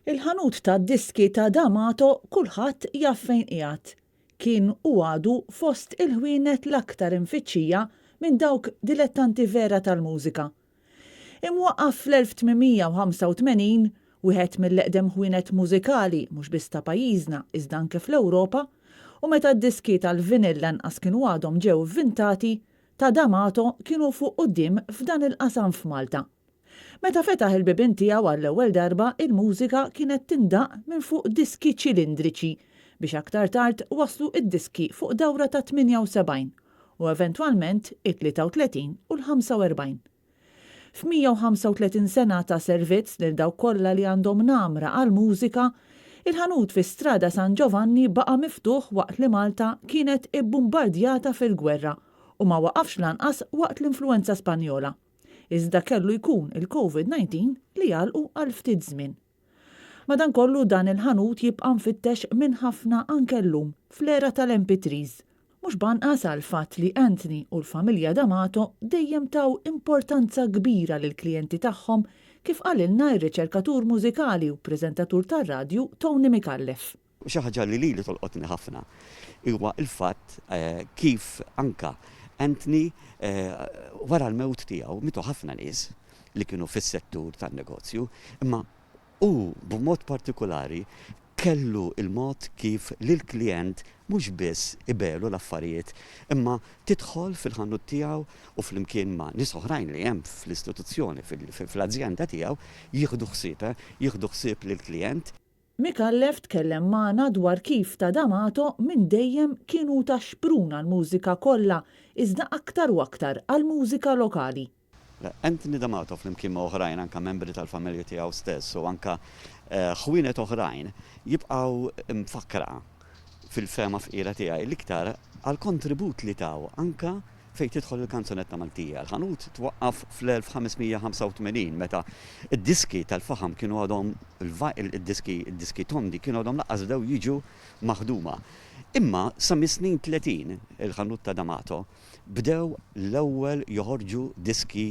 Il-ħanut tad-diski ta' D'Amato kulħadd jaf fejn qiegħed. Kien u għadu fost il-ħwienet l-aktar infittxija minn dawk dilettanti vera tal-mużika. Imwaqqaf fl-1885 wieħed mill-eqdem ħwienet mużikali mhux biss ta' pajjiżna iżda anke fl-Ewropa, u meta d-diski tal-vinil lanqas kienu għadhom ġew vvintati, ta' D'Amato kienu fuq quddiem f'dan il-qasam f'Malta. Meta fetaħ il-bibien tiegħu għall-ewwel darba, il-mużika kienet tindaq minn fuq diski ċilindriċi biex aktar tard waslu id-diski fuq dawra ta' 78 u eventwalment it-33 u l-45. F'135 sena ta' servizz lil dawk kollha li għandhom namra għall-mużika, il-ħanut fi Strada San Giovanni baqa' miftuħ waqt li Malta kienet ibbumbardjata fil-gwerra u ma waqafx lanqas waqt l-influenza Spanjola. Iżda kellu jkun il-COVID-19 li jalqu għal ftit żmien. Madankollu dan il-ħanut jibqa' mfittex minn ħafna anke llum fl-era tal-MP3s. Mhux banqas għal fatt li Anthony u l-familja D'Amato dejjem taw importanza kbira lil klijenti tagħhom kif qalilna r-riċerkatur mużikali u preżentatur tar-radju Tony Mikallef. Xi ħaġa li tolqotni ħafna huwa l-fatt kif anka Anthony wara l-mewt tiegħu mitu ħafna nies li kienu fis-settur tan-negozju, imma hu b'mod partikolari kellu il-mod kif lill-klijent mhux biss ibelu l-affarijiet, imma tidħol fil-ħanut tiegħu u flimkien ma' nies oħrajn li hemm fl-istituzzjoni fl-azzjenda tiegħu jieħdu ħsieb lill-klijent. Mikallef tkellem magħna dwar kif ta' D'Amato minn dejjem kienu ta' xpruna l-mużika kollha iżda aktar u aktar għall-mużika lokali. Anthony D'Amato flimkien ma' oħrajn anke membri tal-familja tiegħu stess u anke ħwienet oħrajn jibqgħu mfakkra fil-fema fqira tiegħi l-iktar għall-kontribut li taw anke fejn tidħol il-kanzunetta Maltija. Il-ħanut twaqqaf fl-1585 meta id-diski tal-faħam kienu għadhom id-diski tondi kienu għadhom laqqas bdew jiġu maħduma. Imma sa mis-snin 30 il-ħanut ta' D'Amato bdew l-ewwel joħorġu diski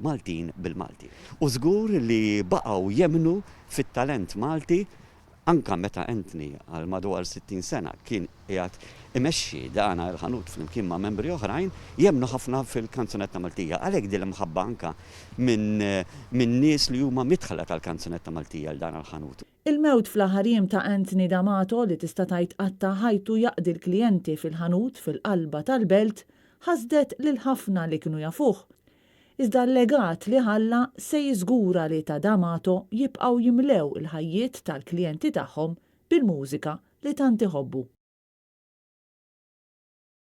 Maltin bil-Malti. U żgur li baqgħu jemnu fit-talent Malti anka meta Anthony għal madwar 60 sena kien qiegħed imexxi dana l-ħanut flimkien ma' membri oħrajn jemnu ħafna fil-kanzunetta Maltija. Għalhekk din imħabba anka minn nies li huma midħla tal-kanzunetta Maltija l dan il-ħanut. Il-mewt fl-aħariem ta' Anthony D'Amato li tista' tgħid qatta ħajtu jaqdi l-klijenti fil-ħanut fil-qalba tal-belt ħasdet lil ħafna li kienu jafuh. Iżda l-legat li ħalla se jiżgura li ta' D'Amato jibqgħu jimlew il-ħajjiet tal-klijenti tagħhom bil-mużika li tant iħobbu.